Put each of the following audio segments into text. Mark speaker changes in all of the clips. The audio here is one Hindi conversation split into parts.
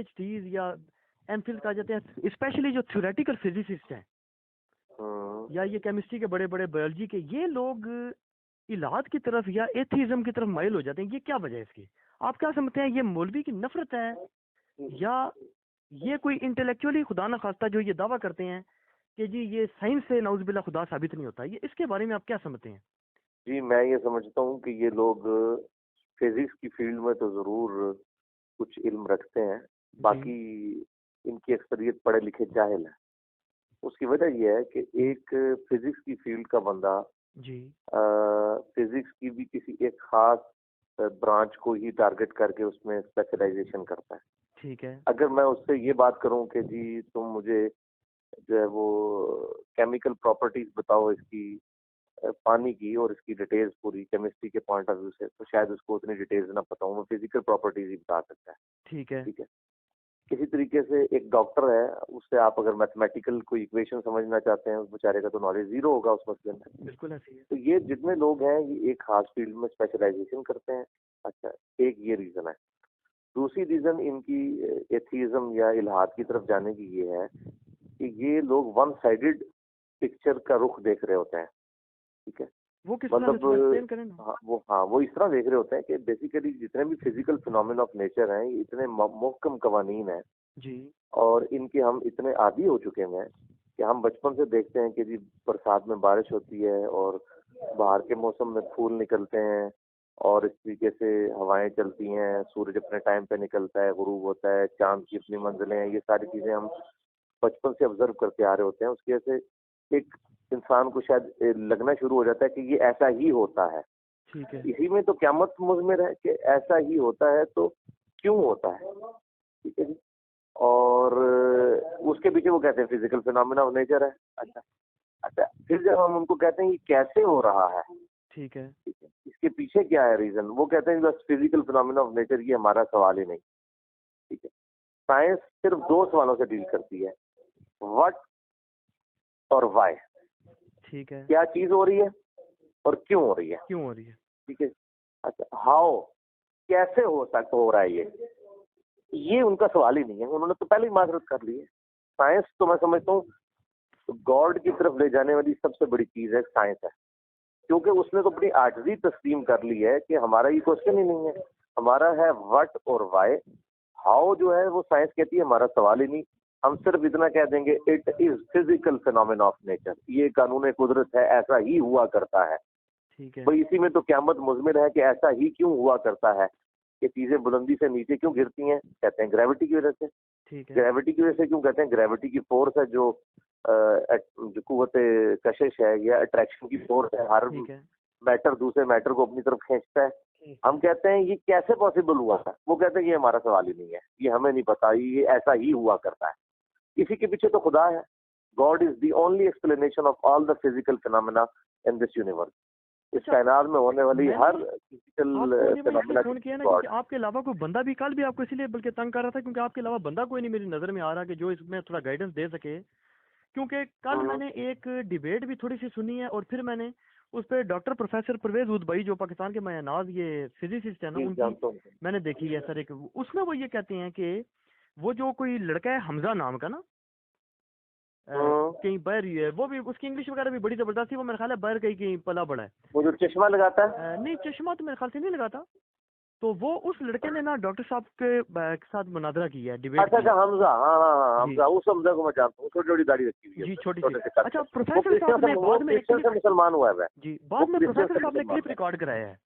Speaker 1: PhDs या एमफिल कहा जाते हैं, स्पेशली जो थ्योरेटिकल फिजिसिस्ट हैं या ये केमिस्ट्री के बड़े बड़े बायोलॉजी के, ये लोग इलाद की तरफ या एथीज्म की तरफ माइल हो जाते हैं? ये क्या वजह है इसकी? आप क्या समझते हैं? ये मौलवी की नफरत है या ये कोई इंटेलेक्चुअली खुदा न खास्ता जो ये दावा करते हैं कि जी ये साइंस से नाउजुबिल्लाह खुदा साबित नहीं होता? ये इसके बारे में आप क्या समझते हैं?
Speaker 2: जी, मैं ये समझता हूँ कि ये लोग फिजिक्स की फील्ड में तो जरूर कुछ इल्म रखते हैं, बाकी इनकी अक्सरियत पढ़े लिखे जाहिल है। उसकी वजह यह है कि एक फिजिक्स की फील्ड का बंदा
Speaker 1: जी
Speaker 2: फिजिक्स की भी किसी एक खास ब्रांच को ही टारगेट करके उसमें स्पेशलाइजेशन करता है।
Speaker 1: ठीक है।
Speaker 2: अगर मैं उससे ये बात करूं कि जी तुम मुझे जो है वो केमिकल प्रॉपर्टीज बताओ इसकी, पानी की, और इसकी डिटेल्स पूरी केमिस्ट्री के पॉइंट ऑफ व्यू से, तो शायद उसको उतनी डिटेल्स ना पता हो, वो फिजिकल प्रॉपर्टीज ही बता सकता है।
Speaker 1: ठीक है।
Speaker 2: ठीक है। किसी तरीके से एक डॉक्टर है, उससे आप अगर मैथमेटिकल कोई इक्वेशन समझना चाहते हैं, उस बेचारे का तो नॉलेज जीरो होगा उस मसले में।
Speaker 1: बिल्कुल ऐसी है।
Speaker 2: तो ये जितने लोग हैं ये एक खास फील्ड में स्पेशलाइजेशन करते हैं। अच्छा, एक ये रीजन है। दूसरी रीजन इनकी एथीज्म या इल्हाद की तरफ जाने की ये है कि ये लोग वन साइडेड पिक्चर का रुख देख रहे होते हैं। ठीक है।
Speaker 1: वो किस तरह से एक्सप्लेन करें ना?
Speaker 2: वो इस तरह देख रहे होते हैं कि बेसिकली जितने भी फिजिकल फिनोमेना ऑफ नेचर हैं, ये इतने मुहक्कम कवानीन हैं
Speaker 1: जी,
Speaker 2: और इनके हम इतने आदी हो चुके हैं कि हम बचपन से देखते हैं कि जी बरसात में बारिश होती है और बाहर के मौसम में फूल निकलते हैं और इस तरीके से हवाएं चलती हैं, सूरज अपने टाइम पे निकलता है, गुरूब होता है, चांद की अपनी मंजिलें हैं, ये सारी चीजें हम बचपन से ऑब्जर्व करते आ रहे होते हैं। उसकी वजह से एक इंसान को शायद लगना शुरू हो जाता है कि ये ऐसा ही होता है।
Speaker 1: ठीक है।
Speaker 2: इसी में तो क़यामत मुज़मिर है कि ऐसा ही होता है तो क्यों होता है। ठीक है जी। और उसके पीछे वो कहते हैं फिजिकल फिनोमेना ऑफ नेचर है। अच्छा, फिर जब हम उनको कहते हैं ये कैसे हो रहा है,
Speaker 1: ठीक है,
Speaker 2: ठीक है, इसके पीछे क्या है रीजन, वो कहते हैं बस फिजिकल फिनोमेना ऑफ नेचर, ये हमारा सवाल ही नहीं। ठीक है। साइंस सिर्फ दो सवालों से डील करती है, व्हाट और व्हाई।
Speaker 1: ठीक है।
Speaker 2: क्या चीज हो रही है और क्यों हो रही है।
Speaker 1: क्यों हो रही है?
Speaker 2: ठीक है। अच्छा, हाउ, कैसे हो रहा है ये उनका सवाल ही नहीं है। उन्होंने तो पहले ही माजरत कर ली है। साइंस तो मैं समझता हूँ गॉड की तरफ ले जाने वाली सबसे बड़ी चीज है साइंस है, क्योंकि उसने तो अपनी आजिज़ी तस्लीम कर ली है कि हमारा ये क्वेश्चन ही नहीं है, हमारा है व्हाट और व्हाई। हाउ जो है वो साइंस कहती है हमारा सवाल ही नहीं। हम सिर्फ इतना कह देंगे it is physical phenomena of nature, ये कानून कुदरत है, ऐसा ही हुआ करता है।
Speaker 1: ठीक है।
Speaker 2: भाई इसी में तो क़यामत मुज़मिर है कि ऐसा ही क्यों हुआ करता है कि चीजें बुलंदी से नीचे क्यों गिरती हैं, कहते हैं ग्रेविटी की वजह से।
Speaker 1: ठीक है।
Speaker 2: ग्रेविटी की वजह से क्यों कहते हैं, ग्रेविटी की फोर्स है जो कुव्वत कशिश है या अट्रैक्शन की फोर्स है, हर
Speaker 1: ठीक है।
Speaker 2: मैटर दूसरे मैटर को अपनी तरफ खींचता है।
Speaker 1: ठीक
Speaker 2: हम कहते हैं ये कैसे पॉसिबल हुआ था, वो कहते हैं ये हमारा सवाल ही नहीं है, ये हमें नहीं पता, ये ऐसा ही हुआ करता है। इसी के पीछे तो खुदा है। God is the only explanation of all the physical phenomena in this universe. इस कायनात में होने वाली हर फिजिकल फिनोमेना
Speaker 1: फोन किया ना क्योंकि आपके अलावा कोई बंदा भी, कल भी आपको इसीलिए बल्कि तंग कर रहा था क्योंकि आपके अलावा बंदा कोई नहीं मेरी नजर में आ रहा कि जो इसमें थोड़ा गाइडेंस दे सके। क्योंकि कल मैंने एक डिबेट भी थोड़ी सी सुनी है और फिर मैंने उस पर डॉक्टर प्रोफेसर परवेज उदबई जो पाकिस्तान के मायनाज ये फिजिसिस्ट है ना, उनकी मैंने देखी है सर। एक उसमें वो ये कहते हैं कि वो जो कोई लड़का है हमजा नाम का ना, कहीं बाहर ही है, वो भी उसकी इंग्लिश वगैरह भी बड़ी जबरदस्त थी। वो मेरे ख्याल है बाहर कहीं पला बड़ा है।
Speaker 2: वो जो चश्मा लगाता है,
Speaker 1: नहीं चश्मा तो मेरे ख्याल से नहीं लगाता। तो वो उस लड़के ने ना डॉक्टर साहब के साथ मुनादरा किया है, डिबेट
Speaker 2: अच्छा
Speaker 1: किया।
Speaker 2: हमजा, हाँ हमजा, उस हमजा को मैं जानता हूँ, छोटी छोटी दाढ़ी रखी हुई है
Speaker 1: जी, छोटी
Speaker 2: छोटे
Speaker 1: सी।
Speaker 2: से।
Speaker 1: अच्छा, प्रोफेसर साहब ने बाद में
Speaker 2: क्रिश्चियन से मुसलमान हुआ है
Speaker 1: जी, बाद में प्रोफेसर साहब ने क्लिप रिकॉर्ड कराया है।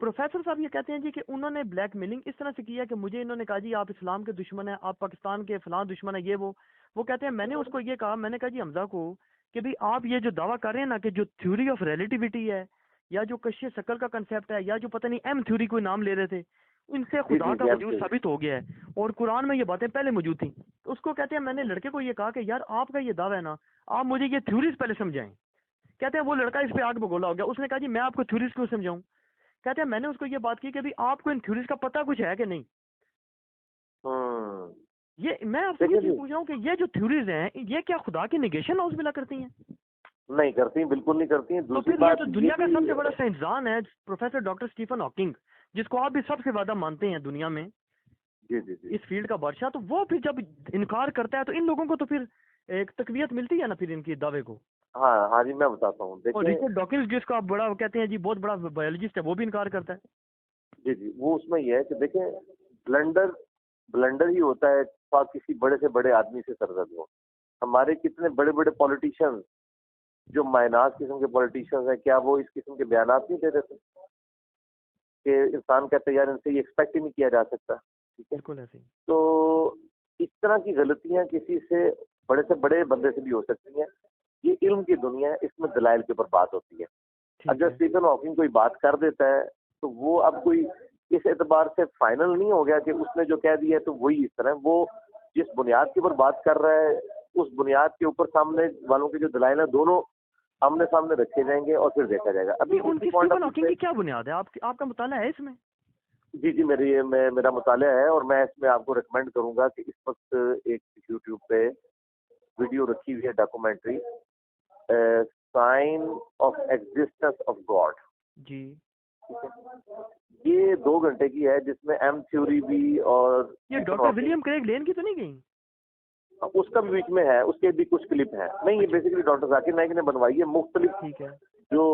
Speaker 1: प्रोफेसर साहब ये कहते हैं जी कि उन्होंने ब्लैकमेलिंग इस तरह से किया कि मुझे इन्होंने कहा जी आप इस्लाम के दुश्मन है, आप पाकिस्तान के फलां दुश्मन है, ये वो कहते हैं मैंने उसको ये कहा, मैंने कहा जी हमजा को कि भाई आप ये जो दावा कर रहे हैं ना कि जो थ्योरी ऑफ रिलेटिविटी है या जो कशिश शक्ल का कंसेप्ट है या जो पता नहीं एम थ्योरी कोई नाम ले रहे थे, इनसे खुदा का वजूद साबित हो गया है और कुरान में ये बातें पहले मौजूद थी। तो उसको कहते हैं मैंने लड़के को ये कहा कि यार आपका ये दावा है ना, आप मुझे ये थ्योरीज पहले समझाएं। कहते हैं वो लड़का इस पे आग बगोला हो गया, उसने कहा जी मैं आपको थ्योरीज क्यों समझाऊं। कहते हैं मैंने उसको ये बात की कि भाई आपको इन थ्योरीज का पता कुछ है कि नहीं। ये मैं आपसे ये पूछ रहा हूँ कि ये जो थ्योरीज हैं ये क्या खुदा की निगेशन हाउस मिला करती हैं?
Speaker 2: नहीं करती, बिल्कुल नहीं करती।
Speaker 1: तो फिर ये तो दुनिया का सबसे बड़ा साइंसदान है प्रोफेसर डॉक्टर स्टीफन हॉकिंग, जिसको आप भी सबसे ज्यादा मानते हैं दुनिया में,
Speaker 2: जी जी जी।
Speaker 1: इस फील्ड का बादशाह, तो वो फिर जब इनकार करता है तो इन लोगों को तो फिर एक तकवीत मिलती है ना फिर इनकी दावे को।
Speaker 2: हाँ हाँ जी, मैं बताता हूँ,
Speaker 1: और
Speaker 2: देखिए।
Speaker 1: रिचर्ड डॉकिंस जिसको आप बड़ा कहते हैं जी, बहुत बड़ा बायोलॉजिस्ट है, वो भी इनकार करता है।
Speaker 2: जी जी, वो उसमें ये है कि देखें, ब्लंडर ब्लंडर ही होता है किसी बड़े से बड़े आदमी से सरजद हो। हमारे कितने बड़े बड़े पॉलिटिशियंस, जो माइनस किस्म के पॉलिटिशियंस हैं, क्या वो इस किस्म के बयानात नहीं दे देते कि इंसान कहते हैं यार इनसे ये एक्सपेक्ट ही नहीं किया जा सकता, ठीक है।
Speaker 1: बिल्कुल ऐसे ही।
Speaker 2: तो इस तरह की गलतियां किसी से बड़े बंदे से भी हो सकती हैं। ये इल्म की दुनिया है, इसमें दलाइल के ऊपर बात होती है।
Speaker 1: ठीक
Speaker 2: अगर
Speaker 1: है।
Speaker 2: स्टीफन हॉकिंग कोई बात कर देता है तो वो अब कोई इस एतबार से फाइनल नहीं हो गया कि उसने जो कह दिया है तो वही इस तरह, वो जिस बुनियाद के ऊपर बात कर रहा है उस बुनियाद के ऊपर सामने वालों के जो दलाइल है दोनों आमने सामने रखे जाएंगे और फिर देखा जाएगा। अभी
Speaker 1: नहीं, उनकी
Speaker 2: पॉइंट
Speaker 1: स्टीफन
Speaker 2: ऑफ
Speaker 1: हॉकिंग की क्या बुनियाद है? आपका मुताला है इसमें?
Speaker 2: जी जी, मेरा मुताला है और मैं इसमें आपको रिकमेंड करूंगा कि इस वक्त एक यूट्यूब पे वीडियो रखी हुई है, documentary, sign of existence of God.
Speaker 1: जी।
Speaker 2: ये 2 घंटे की है, जिसमें एम थ्योरी भी और
Speaker 1: ये डॉक्टर विलियम क्रेग लेन की तो नहीं गई?
Speaker 2: उसका भी बीच में है, उसके भी कुछ क्लिप है। नहीं, ये बेसिकली डॉक्टर जाकिर नाइक ने बनवाई है। मुख्तलिफ
Speaker 1: ठीक है।
Speaker 2: जो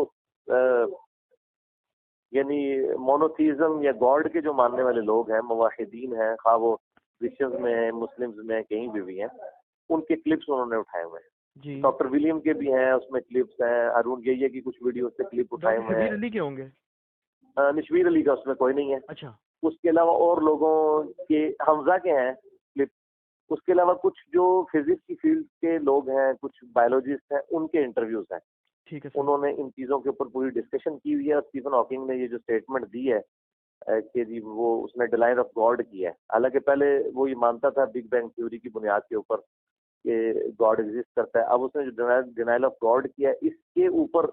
Speaker 2: यानी मोनोथीज्म या गॉड के जो मानने वाले लोग हैं, मुवाहिदीन हैं, खा वो क्रिश्चियंस में है, मुस्लिम्स में है, कहीं भी हैं, उनके क्लिप्स उन्होंने उठाए हुए हैं।
Speaker 1: जी।
Speaker 2: डॉक्टर विलियम के भी हैं, उसमें क्लिप्स हैं। अरुण गैया की कुछ वीडियो से क्लिप उठाए
Speaker 1: डॉक्टर
Speaker 2: हुए
Speaker 1: शबीर
Speaker 2: हैं।
Speaker 1: अली के होंगे?
Speaker 2: नशवीर अली का उसमें कोई नहीं है।
Speaker 1: अच्छा।
Speaker 2: उसके अलावा और लोगों के, हमजा के हैं क्लिप। उसके अलावा कुछ जो फिजिक्स की फील्ड के लोग हैं, कुछ बायोलॉजिस्ट हैं, उनके इंटरव्यूज हैं।
Speaker 1: ठीक है सर।
Speaker 2: उन्होंने इन चीजों के ऊपर पूरी डिस्कशन की हुई है। और स्टीफन हॉकिंग ने ये जो स्टेटमेंट दी है कि जी वो उसने डिनायल ऑफ गॉड की है। हालांकि पहले वो ये मानता था बिग बैंग थ्योरी की बुनियाद के ऊपर कि गॉड एग्जिस्ट करता है। अब उसने जो डिनायल ऑफ गॉड किया है, इसके ऊपर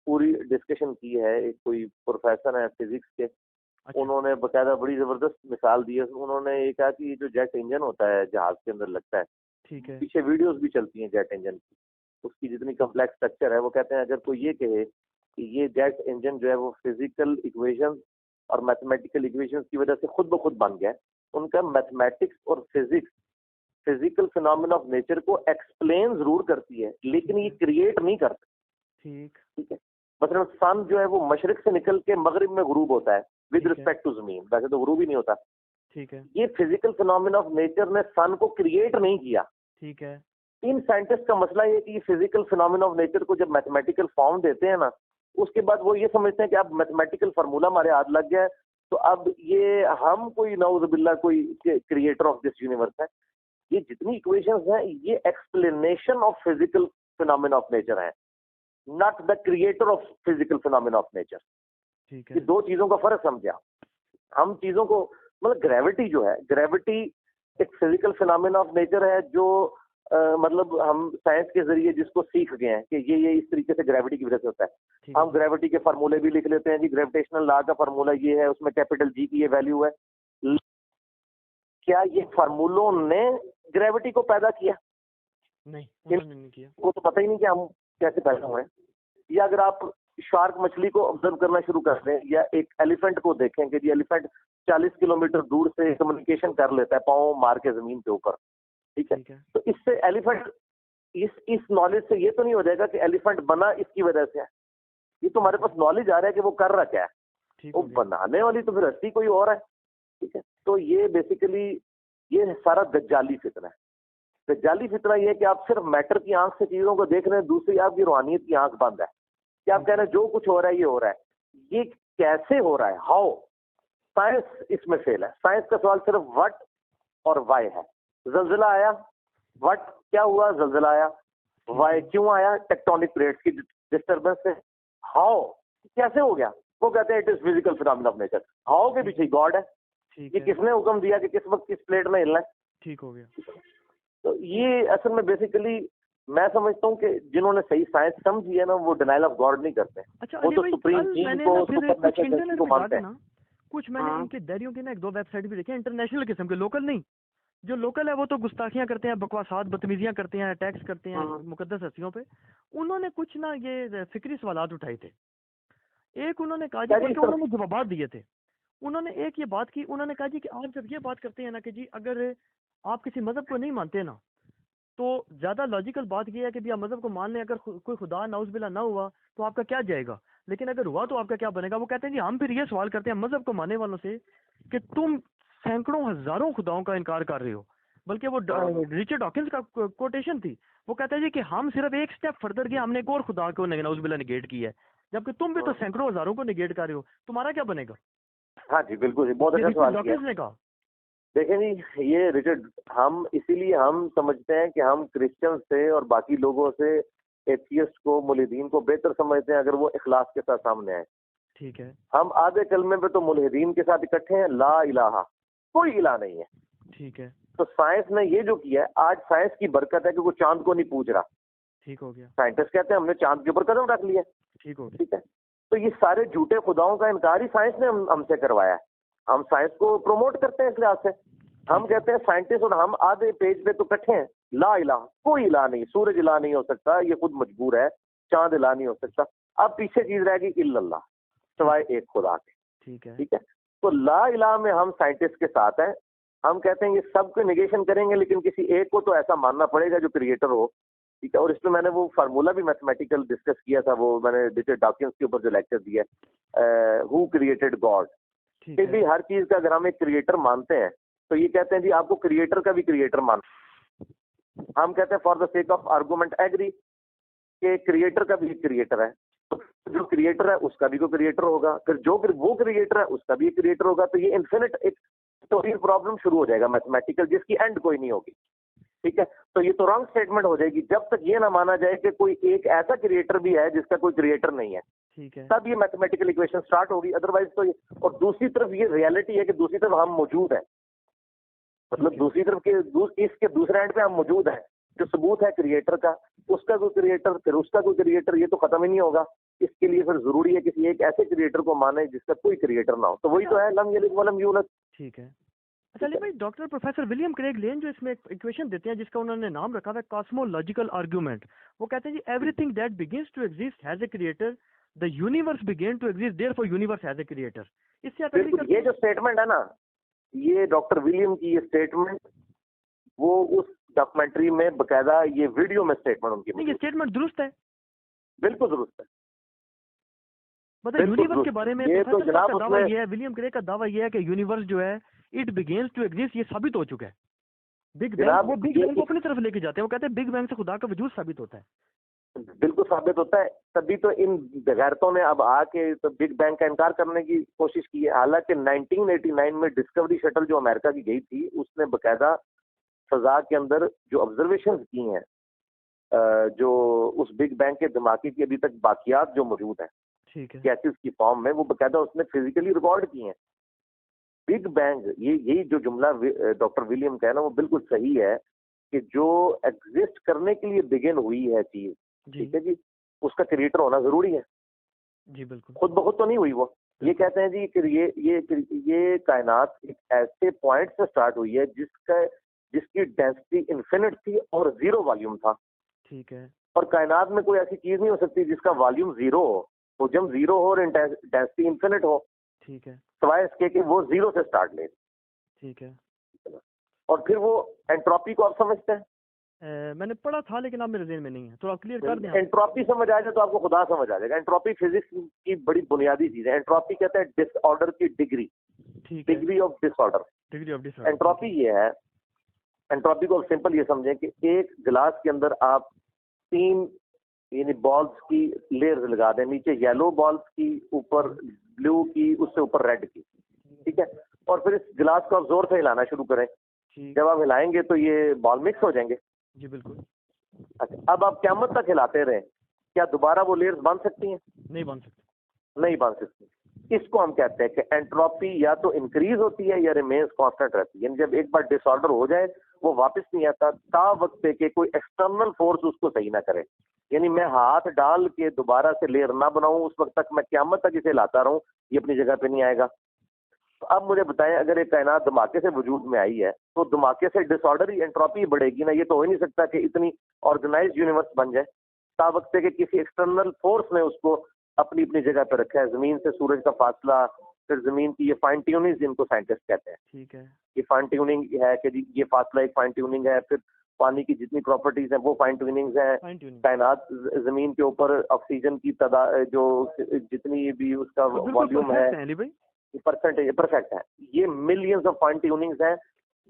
Speaker 2: पूरी डिस्कशन की है। एक कोई प्रोफेसर है फिजिक्स के,
Speaker 1: अच्छा।
Speaker 2: उन्होंने बकायदा बड़ी जबरदस्त मिसाल दी है। उन्होंने ये कहा कि ये जो जेट इंजन होता है जहाज के अंदर लगता है,
Speaker 1: ठीक है।
Speaker 2: पीछे वीडियोस भी चलती हैं जेट इंजन की, उसकी जितनी कम्प्लेक्स स्ट्रक्चर है, वो कहते हैं अगर कोई ये कहे कि ये जेट इंजन जो है वो फिजिकल इक्वेशन और मैथमेटिकल इक्वेशन की वजह से खुद ब खुद बन गया है, उनका मैथमेटिक्स और physics physical phenomena of nature को एक्सप्लेन जरूर करती है, लेकिन ये क्रिएट नहीं करती।
Speaker 1: ठीक।
Speaker 2: ठीक है। मतलब सन जो है वो मशरिक से निकल के मगरिब में गुरूब होता है विद
Speaker 1: ठीक है।
Speaker 2: रिस्पेक्ट टू जमीन, वैसे तो गुरूब ही नहीं होता।
Speaker 1: ठीक है।
Speaker 2: ये फिजिकल फिनोमेना ऑफ नेचर ने सन को क्रिएट नहीं किया।
Speaker 1: ठीक है।
Speaker 2: इन साइंटिस्ट का मसला ये है कि ये फिजिकल फिनोमेना ऑफ नेचर को जब मैथमेटिकल फॉर्म देते हैं ना, उसके बाद वो ये समझते हैं कि अब मैथमेटिकल फार्मूला हमारे हाथ लग गया है, तो अब ये हम कोई नऊजुबिल्लाह कोई क्रिएटर ऑफ दिस यूनिवर्स है। ये जितनी इक्वेशंस हैं ये explanation of physical phenomena of nature है, not the creator of physical phenomena of nature.
Speaker 1: ठीक
Speaker 2: ये
Speaker 1: है।
Speaker 2: दो चीजों का फर्क समझा। हम चीजों को, मतलब ग्रेविटी जो है, ग्रेविटी एक फिजिकल फिनोमेना ऑफ नेचर है जो मतलब हम साइंस के जरिए जिसको सीख गए हैं कि ये इस तरीके से ग्रेविटी की वजह से होता है।
Speaker 1: ठीक
Speaker 2: हम
Speaker 1: है।
Speaker 2: ग्रेविटी के फार्मूले भी लिख लेते हैं जी, ग्रेविटेशनल लॉ का फार्मूला ये है, उसमें कैपिटल जी की ये वैल्यू है। क्या ये फार्मूलों ने ग्रेविटी को पैदा किया?
Speaker 1: नहीं, उन्होंने नहीं किया।
Speaker 2: वो तो पता ही नहीं कि हम कैसे पैदा हुए हैं। या अगर आप शार्क मछली को ऑब्जर्व करना शुरू कर दें, या एक एलिफेंट को देखें कि जी एलिफेंट 40 किलोमीटर दूर से कम्युनिकेशन कर लेता है पाँव मार के जमीन के ऊपर, ठीक है।
Speaker 1: ठीक है।
Speaker 2: तो इससे एलिफेंट, इस नॉलेज से ये तो नहीं हो जाएगा कि एलिफेंट बना इसकी वजह से है। ये तो हमारे पास नॉलेज आ रहा है कि वो कर रहा क्या है।
Speaker 1: ठीक
Speaker 2: वो
Speaker 1: हो गया।
Speaker 2: बनाने वाली तो फिर हस्ती कोई और है, ठीक है। तो ये बेसिकली ये सारा दज्जाली फितना है। दज्जाली फितना ये है कि आप सिर्फ मैटर की आंख से चीजों को देख रहे हैं, दूसरी आपकी रूहानियत की आंख बंद है कि आप कह रहे हैं जो कुछ हो रहा है ये हो रहा है। ये कैसे हो रहा है, हाउ, साइंस इसमें फेल है। साइंस का सवाल सिर्फ व्हाट और वाई है। जल्जिला आया, व्हाट क्या हुआ, जल्जिला आया। वाई क्यों आया, टेक्टोनिक प्लेट्स की डिस्टर्बेंस से। हाउ कैसे हो गया, वो कहते हैं it is physical phenomena of nature. How के पीछे गॉड है।
Speaker 1: ठीक
Speaker 2: ये
Speaker 1: है।
Speaker 2: किसने हुक्म दिया कि किस वक्त किस प्लेट में हिलना है।
Speaker 1: ठीक हो गया।
Speaker 2: तो ये असल में बेसिकली मैं समझता हूँ कि जिन्होंने सही साइंस समझी है ना, वो डिनाइल ऑफ गॉड नहीं करते।
Speaker 1: अच्छा
Speaker 2: वो
Speaker 1: अली
Speaker 2: तो
Speaker 1: भाई,
Speaker 2: सुप्रीम
Speaker 1: कल
Speaker 2: बीइंग
Speaker 1: मैंने
Speaker 2: को,
Speaker 1: ना फिर
Speaker 2: सुपर
Speaker 1: कुछ
Speaker 2: नेचुरल
Speaker 1: इंटरनेट
Speaker 2: को
Speaker 1: पे
Speaker 2: मानते
Speaker 1: जाके
Speaker 2: हैं।
Speaker 1: ना, कुछ मैंने इनके दैरियों के ना एक दो वेबसाइट भी देखे, इंटरनेशनल किस्म के, लोकल नहीं। जो लोकल है वो तो गुस्ताखियां करते हैं, बकवासात बदतमीजियां करते हैं, अटैक्स करते हैं मुकद्दस हस्तियों पे। उन्होंने कुछ ना ये फिक्री सवालात उठाए थे। एक उन्होंने कहा जी,
Speaker 2: क्या जी,
Speaker 1: बल्कि उन्होंने जवाब दिए थे। उन्होंने एक ये बात की, उन्होंने कहा जी कि आप जब ये बात करते हैं ना कि जी अगर आप किसी मजहब को नहीं मानते ना, तो ज्यादा लॉजिकल बात ये है कि भी आप मजहब को मान लें, अगर कोई खुदा नाउज़बिल्लाह ना हुआ तो आपका क्या जाएगा, लेकिन अगर हुआ तो आपका क्या बनेगा। वो कहते हैं जी हम फिर ये सवाल करते हैं मजहब को मानने वालों से कि तुम सैकड़ों हजारों खुदाओं का इनकार कर रहे हो, बल्कि वो रिचर्ड डॉकिंस का कोटेशन थी। वो कहता है जी कि हम सिर्फ एक स्टेप फर्दर गए, हमने एक और खुदा को नाउज़बिल्लाह निगेट किया है, जबकि तुम भी तो सैकड़ों हजारों को निगेट कर रहे हो, तुम्हारा क्या बनेगा।
Speaker 2: हाँ जी बिल्कुल, बहुत अच्छा
Speaker 1: रिचर्ड
Speaker 2: सवाल किया।
Speaker 1: डॉकिंस ने कहा।
Speaker 2: देखें जी, ये रिचर्ड, हम इसीलिए हम समझते हैं कि हम क्रिश्चियन से और बाकी लोगों से एथियस्ट को, मुल्हिदीन को बेहतर समझते हैं अगर वो इखलास के साथ सामने आए।
Speaker 1: ठीक है।
Speaker 2: हम आधे कलमे पे तो मुल्हिदीन के साथ इकट्ठे हैं, ला इलाहा, कोई इलाह नहीं है।
Speaker 1: ठीक है।
Speaker 2: तो साइंस ने ये जो किया है, आज साइंस की बरकत है कि वो चांद को नहीं पूछ रहा।
Speaker 1: ठीक हो गया।
Speaker 2: साइंटिस्ट कहते हैं हमने चांद के ऊपर कदम रख लिया।
Speaker 1: ठीक हो गया।
Speaker 2: ठीक है, तो ये सारे झूठे खुदाओं का इनकार ही साइंस ने हमसे करवाया है। हम साइंस को प्रमोट करते हैं इस लिहाज से। हम कहते हैं साइंटिस्ट और हम आधे पेज पे तो इकट्ठे हैं, ला इलाह, कोई इलाह नहीं, सूरज इलाह नहीं हो सकता, ये खुद मजबूर है, चांद इलाह नहीं हो सकता। अब पीछे चीज रहेगी इल्लल्लाह, सिवाय एक खुदा के।
Speaker 1: ठीक है।
Speaker 2: ठीक है, तो ला इलाह में हम साइंटिस्ट के साथ हैं। हम कहते हैं ये सब को निगेशन करेंगे, लेकिन किसी एक को तो ऐसा मानना पड़ेगा जो क्रिएटर हो। ठीक है, और इसमें मैंने वो फार्मूला भी मैथमेटिकल डिस्कस किया था, वो मैंने रिचर्ड डॉकिंस के ऊपर जो लेक्चर दिया, हु क्रिएटेड गॉड। कि भी हर चीज का अगर हम एक क्रिएटर मानते हैं तो ये कहते हैं जी आपको क्रिएटर का भी क्रिएटर मान। हम कहते हैं for the sake of argument agree कि क्रिएटर का भी एक क्रिएटर है, तो जो क्रिएटर है उसका भी कोई क्रिएटर होगा, फिर जो वो क्रिएटर है उसका भी एक क्रिएटर होगा। तो ये इन्फिनिट एक स्टोरी प्रॉब्लम शुरू हो जाएगा मैथमेटिकल, जिसकी एंड कोई नहीं होगी। ठीक है, तो ये तो रॉन्ग स्टेटमेंट हो जाएगी जब तक ये ना माना जाए कि कोई एक ऐसा क्रिएटर भी है जिसका कोई क्रिएटर नहीं है।
Speaker 1: ठीक है,
Speaker 2: तब ये मैथमेटिकल इक्वेशन स्टार्ट होगी, अदरवाइज तो ये। और दूसरी तरफ ये रियलिटी है कि दूसरी तरफ हम मौजूद हैं, मतलब दूसरी तरफ के इसके दूसरे एंड पे हम मौजूद हैं। जो सबूत है क्रिएटर का, उसका कोई क्रिएटर, फिर उसका कोई क्रिएटर, ये तो खत्म ही नहीं होगा। इसके लिए फिर जरूरी है किसी एक ऐसे क्रिएटर को माने जिसका कोई क्रिएटर ना हो। तो वही तो है लम यलिद वलम यूलद।
Speaker 1: ठीक है। चलिए भाई, डॉक्टर प्रोफेसर विलियम क्रेग लेन जो इसमें इक्वेशन देते हैं जिसका उन्होंने नाम रखा है कॉस्मोलॉजिकल आर्गुमेंट, वो कहते हैं जी everything that begins to exist has a creator, the universe began to exist therefore universe has a creator. इससे आप
Speaker 2: बिल्कुल, ये जो स्टेटमेंट है ना, ये डॉक्टर विलियम की ये स्टेटमेंट, वो उस डॉक्यूमेंट्री में बकायदा ये वीडियो में स्टेटमेंट उनकी,
Speaker 1: नहीं, ये स्टेटमेंट दुरुस्त है,
Speaker 2: बिल्कुल दुरुस्त है।
Speaker 1: मतलब यूनिवर्स के बारे में
Speaker 2: ये तो जनाब
Speaker 1: का दावा ये है, विलियम क्रेग का दावा ये है कि यूनिवर्स जो है इट बिगेन्स टू एग्जिस्ट, ये साबित हो चुका है। बिग बैंग, वो बिग बैंग को अपनी तरफ लेके जाते हैं, वो कहते हैं बिग बैंग से खुदा का वजूद साबित होता है।
Speaker 2: बिल्कुल साबित होता है, तभी तो इन गैरतों ने अब आके तो बिग बैंग का इनकार करने की कोशिश की है। हालांकि 1989 में डिस्कवरी शटल जो अमेरिका की गई थी, उसने बकायदा फजा के अंदर जो ऑब्जर्वेशन की हैं, जो उस बिग बैंग के धमाके की अभी तक बाकियात जो मौजूद है गैसेस की फॉर्म में, वो बकायदा उसने फिजिकली रिकॉर्ड की हैं। बिग बैंग, ये यही जो जुमला डॉक्टर विलियम का है ना, वो बिल्कुल सही है कि जो एग्जिस्ट करने के लिए बिगिन हुई है चीज, ठीक है जी, उसका क्रिएटर होना जरूरी है
Speaker 1: जी। बिल्कुल,
Speaker 2: खुद ब खुद तो नहीं हुई वो। ये कहते हैं जी कि ये कायनात एक ऐसे पॉइंट से स्टार्ट हुई है जिसकी डेंसिटी इन्फिनिट थी और जीरो वॉल्यूम था।
Speaker 1: ठीक है,
Speaker 2: और कायनात में कोई ऐसी चीज नहीं हो सकती जिसका वॉल्यूम जीरो हो, तो जब जीरो हो और डेंसिटी इन्फिनिट हो। ठीक है, सवाए इसके कि वो जीरो से स्टार्ट ले। ठीक है, और फिर वो एंट्रोपी को आप समझते हैं?
Speaker 1: मैंने पढ़ा था लेकिन आप मेरे ज़हन में नहीं है, तो आप क्लियर कर दें।
Speaker 2: एंट्रोपी समझ आ जाए तो आपको खुदा समझ आ जाएगा। एंट्रोपी फिजिक्स की बड़ी बुनियादी चीज है। एंट्रोपी कहते हैं डिसऑर्डर की degree, degree of disorder, degree of disorder. Entropy ये है, एंट्रोपी को सिंपल ये समझें कि एक गिलास के अंदर आप 3 यानी बॉल्स की लेयर्स लगा दें, नीचे येलो बॉल्स की, ऊपर ब्लू की, उससे ऊपर रेड की। ठीक है, और फिर इस गिलास को आप जोर से हिलाना शुरू करें। जब आप हिलाएंगे तो ये बॉल मिक्स हो जाएंगे। जी बिल्कुल। अच्छा, अब आप क़यामत तक हिलाते रहे, क्या दोबारा वो लेयर्स बन सकती हैं? नहीं बन सकती, नहीं बन सकती। इसको हम कहते हैं कि एंट्रोपी या तो इंक्रीज होती है या रिमेन्स कांस्टेंट रहती है। यानी जब एक बार डिसऑर्डर हो जाए वो वापस नहीं आता ता वक्त पे के कोई एक्सटर्नल फोर्स उसको सही ना करे। यानी मैं हाथ डाल के दोबारा से लेयर ना बनाऊं, उस वक्त तक मैं क़यामत तक इसे लाता रहूं, ये अपनी जगह पे नहीं आएगा। तो अब मुझे बताएं, अगर एक कायनात धमाके से वजूद में आई है तो धमाके से डिसऑर्डर ही, एंट्रोपी बढ़ेगी ना। ये तो हो ही नहीं सकता कि इतनी ऑर्गेनाइज्ड यूनिवर्स बन जाए ता वक्त पे कि किसी एक्सटर्नल फोर्स ने उसको अपनी अपनी जगह पर रखा है। जमीन से सूरज का फासला, फिर जमीन की ये फाइन ट्यूनिंग जिनको साइंटिस्ट कहते हैं,
Speaker 1: ठीक है,
Speaker 2: ये फाइन ट्यूनिंग है कि जी ये फासला एक फाइन ट्यूनिंग है। फिर पानी की जितनी प्रॉपर्टीज हैं वो फाइन ट्यूनिंग है।
Speaker 1: Fine tuning.
Speaker 2: कायनात जमीन के ऊपर ऑक्सीजन की जो जितनी भी उसका वॉल्यूम है, परसेंटेज परफेक्ट है। ये मिलियंस ऑफ फाइन ट्यूनिंग्स हैं।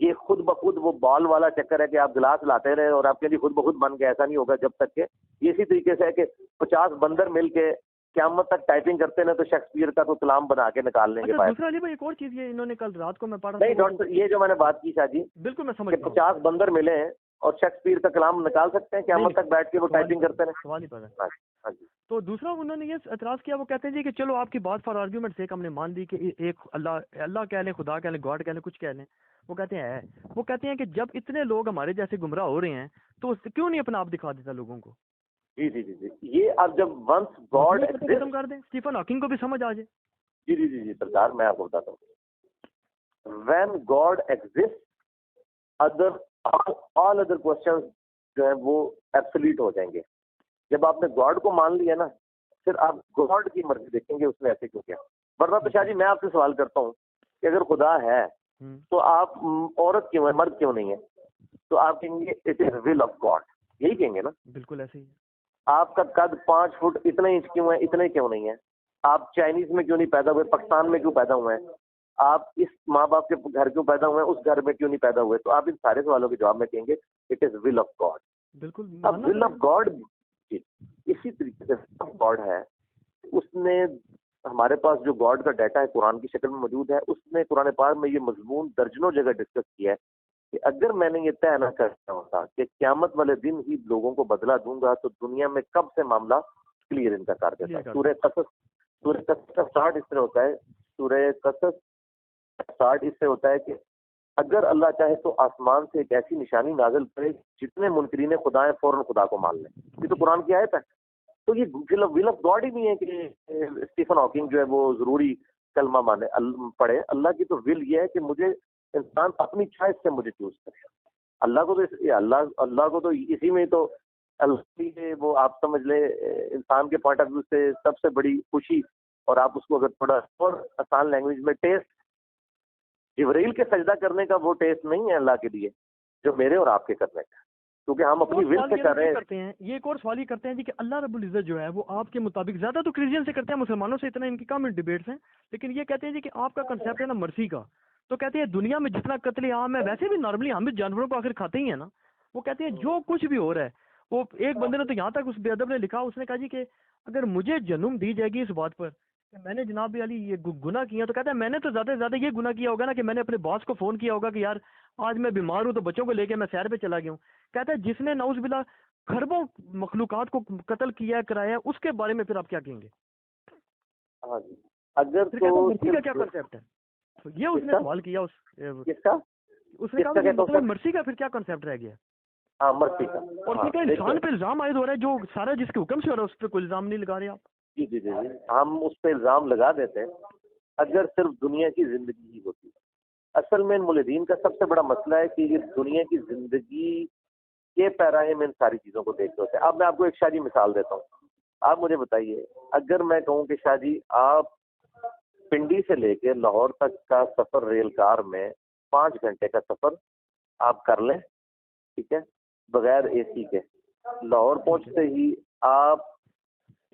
Speaker 2: ये खुद ब खुद वो बॉल वाला चक्कर है कि आप गिलास लाते रहे और आपके लिए खुद ब खुद बन गया, ऐसा नहीं होगा जब तक के। ये इसी तरीके से है कि 50 बंदर मिलके क़यामत तक टाइपिंग करते हैं तो शेक्सपियर का तो कलाम बना के निकाल लेंगे बाहर।
Speaker 1: दूसरा अली भाई एक और चीज ये इन्होंने कल रात को मैं पढ़ा
Speaker 2: नहीं डॉक्टर, ये जो मैंने बात की शादी,
Speaker 1: बिल्कुल मैं समझ गया,
Speaker 2: 50 बंदर मिले हैं और शेक्सपियर का कलाम निकाल सकते हैं क़यामत तक बैठ के वो टाइपिंग करते हैं।
Speaker 1: सवाल ही पड़ा।
Speaker 2: हाँ जी।
Speaker 1: तो दूसरा उन्होंने ये एतराज किया, वो कहते हैं जी कि चलो आपकी बात फॉर आर्ग्यूमेंट से हमने मान ली कि एक अल्लाह कह लें, खुदा कह लें, गॉड कह लें, कुछ कह लें। वो कहते हैं कि जब इतने लोग हमारे जैसे गुमराह हो रहे हैं तो क्यों नहीं अपना आप दिखा देता लोगों को।
Speaker 2: जी जी जी जी, ये अब जब वंस गॉड
Speaker 1: खत्म कर दें, स्टीफन हॉकिंग को भी समझ आ जाए।
Speaker 2: जी जी जी जी सरकार, मैं आपको बताता हूँ, when God exist other all other questions जो है वो एब्सोल्यूट हो जाएंगे। जब आपने गॉड को मान लिया ना, फिर आप गॉड की मर्जी देखेंगे उसने ऐसे क्यों किया। वरना तो शाह जी मैं आपसे सवाल करता हूँ कि अगर खुदा है तो आप औरत क्यों है, मर्द क्यों नहीं है? तो आप कहेंगे it is will of God, यही कहेंगे ना।
Speaker 1: बिल्कुल ऐसे ही।
Speaker 2: आपका कद 5 फुट इतने इंच क्यों है, इतने क्यों नहीं है? आप चाइनीज में क्यों नहीं पैदा हुए, पाकिस्तान में क्यों पैदा हुए हैं? आप इस माँ बाप के घर क्यों पैदा हुए हैं, उस घर में क्यों नहीं पैदा हुए? तो आप इन सारे सवालों के जवाब में कहेंगे it is will of God.
Speaker 1: बिल्कुल।
Speaker 2: अब विल ऑफ गॉड इसी तरीके से गॉड है, उसने हमारे पास जो गॉड का डाटा है कुरान की शक्ल में मौजूद है। उसने कुरान पाक में ये मजमून दर्जनों जगह डिस्कस किया है कि अगर मैंने ये तय ना करना होता कि क़यामत वाले दिन ही लोगों को बदला दूंगा तो दुनिया में कब से मामला क्लियर इनका कर देता। सूरह कसस का स्टार्ट इससे होता है, सूरह कसस स्टार्ट इससे होता है कि अगर अल्लाह चाहे तो आसमान से एक ऐसी निशानी नाजिल करे जितने मुनकरीन खुदा है फौरन खुदा को मान लें। ये तो कुरान की आयत है। तो ये विल ऑफ गॉड ही नहीं है कि स्टीफन हॉकिंग जो है वो जरूरी कलमा माने पढ़े। अल्लाह की तो विल ये है कि मुझे इंसान अपनी चॉइस से मुझे चूज करे। अल्लाह को तो इसी में तो अल्लाह वो आप समझ ले इंसान के पॉइंट ऑफ व्यू से सबसे बड़ी खुशी। और आप उसको अगर थोड़ा और आसान लैंग्वेज में टेस्ट, जिब्रील के सजदा करने का वो टेस्ट नहीं है अल्लाह के लिए जो मेरे और आपके करने का, क्योंकि हम अपनी विल से कर रहे हैं।
Speaker 1: ये एक और सवाल ही करते हैं जी कि अल्लाह रब्बुल इज्जत जो है वो आपके मुताबिक ज्यादा तो क्रिश्चियन से करते हैं, मुसलमानों से इतना इनकी कम डिबेट्स हैं, लेकिन ये कहते हैं जी कि आपका कंसेप्ट है ना मर्सी का, तो कहते हैं दुनिया में जितना कत्ले आम है वैसे भी नॉर्मली हम भी जानवरों को आखिर खाते ही है ना। वो कहते हैं जो कुछ भी हो रहा है, वो एक बंदे ने तो यहाँ तक उस बेअदब ने लिखा, उसने कहा जी कि अगर मुझे जन्म दी जाएगी इस बात पर मैंने जनाब अली ये गुनाह किया, तो कहता है मैंने तो ज्यादा से ज्यादा ये गुनाह किया होगा ना कि मैंने अपने बॉस को फोन किया होगा कि यार आज मैं बीमार हूँ तो बच्चों को लेके मैं सैर पे चला गया हूँ। कहता है जिसने नाउज बिल्ला खरबों मखलूकात को कत्ल किया कराया, उसके बारे में फिर आप क्या कहेंगे?
Speaker 2: हाँ जी, अगर तो
Speaker 1: मर्सी का क्या कॉन्सेप्ट है? तो ये उसने सवाल किया उसने कहा मतलब मर्सी का फिर क्या कॉन्सेप्ट रह गया?
Speaker 2: हाँ मर्सी का।
Speaker 1: और फिर क्या इंसान पे इल्जाम आयद हो रहा है जो सारा जिसके हुक्म से हो रहा है उस पर कोई इल्जाम नहीं लगा रहे आप?
Speaker 2: जी जी जी जी, हम उस पर इल्जाम लगा देते हैं अगर सिर्फ दुनिया की जिंदगी ही होती। असल में मुल्हिदीन का सबसे बड़ा मसला है कि ये दुनिया की जिंदगी के पैराहे में इन सारी चीजों को देखते होते हैं। अब मैं आपको एक शादी मिसाल देता हूँ। आप मुझे बताइए, अगर मैं कहूँ कि शादी आप पिंडी से लेके लाहौर तक का सफर रेल कार में 5 घंटे का सफर आप कर लें, ठीक है, बगैर एसी के, लाहौर पहुंचते ही आप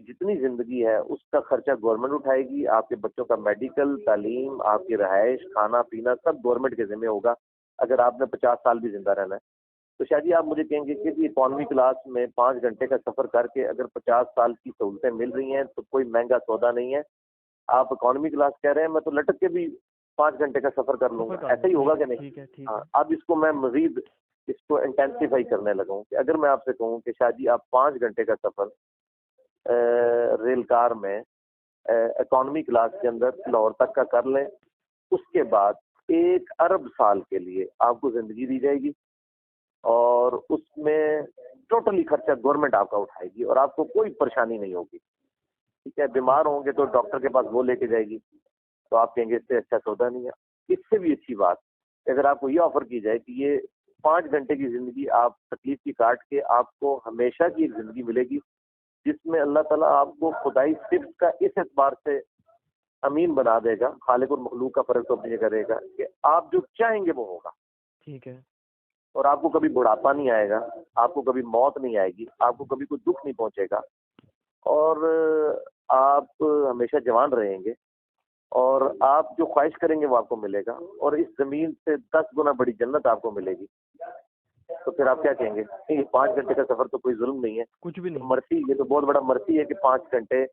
Speaker 2: जितनी जिंदगी है उसका खर्चा गवर्नमेंट उठाएगी, आपके बच्चों का मेडिकल, तालीम, आपकी रहायश, खाना पीना सब गवर्नमेंट के जिम्मे होगा अगर आपने 50 साल भी जिंदा रहना है। तो शायद ही आप मुझे कहेंगे कि इकोनॉमी क्लास में 5 घंटे का सफर करके अगर 50 साल की सहूलतें मिल रही हैं तो कोई महंगा सौदा नहीं है। आप इकोनॉमी क्लास कह रहे हैं, मैं तो लटक के भी 5 घंटे का सफर कर लूंगा, ऐसा ही होगा कि नहीं? हाँ, अब इसको मैं मजीद इसको इंटेंसिफाई करने लगा हूँ कि अगर मैं आपसे कहूँ कि शादी आप 5 घंटे का सफर रेल कार में इकोनॉमी क्लास के अंदर लाहौर तक का कर लें, उसके बाद 1 अरब साल के लिए आपको जिंदगी दी जाएगी और उसमें टोटली खर्चा गवर्नमेंट आपका उठाएगी और आपको कोई परेशानी नहीं होगी, ठीक है। बीमार होंगे तो डॉक्टर के पास वो लेके जाएगी, तो आप कहेंगे इससे अच्छा सौदा नहीं है। इससे भी अच्छी बात अगर आपको ये ऑफर की जाए कि ये 5 घंटे की जिंदगी आप तकलीफ की काट के आपको हमेशा की एक जिंदगी मिलेगी जिसमें अल्लाह ताला आपको खुदाई सिर्फ का इस एतबार से अमीन बना देगा। खालिक और मखलूक का फर्क तो अपनी जगह रहेगा कि आप जो चाहेंगे वो होगा।
Speaker 1: ठीक है।
Speaker 2: और आपको कभी बुढ़ापा नहीं आएगा, आपको कभी मौत नहीं आएगी, आपको कभी कोई दुख नहीं पहुंचेगा, और आप हमेशा जवान रहेंगे, और आप जो ख्वाहिश करेंगे वो आपको मिलेगा, और इस जमीन से 10 गुना बड़ी जन्नत आपको मिलेगी। तो फिर आप क्या कहेंगे? ये 5 घंटे का सफर तो कोई जुल्म नहीं है,
Speaker 1: कुछ भी
Speaker 2: तो
Speaker 1: नहीं।
Speaker 2: मर्सी, ये तो बहुत बड़ा मर्सी है कि 5 घंटे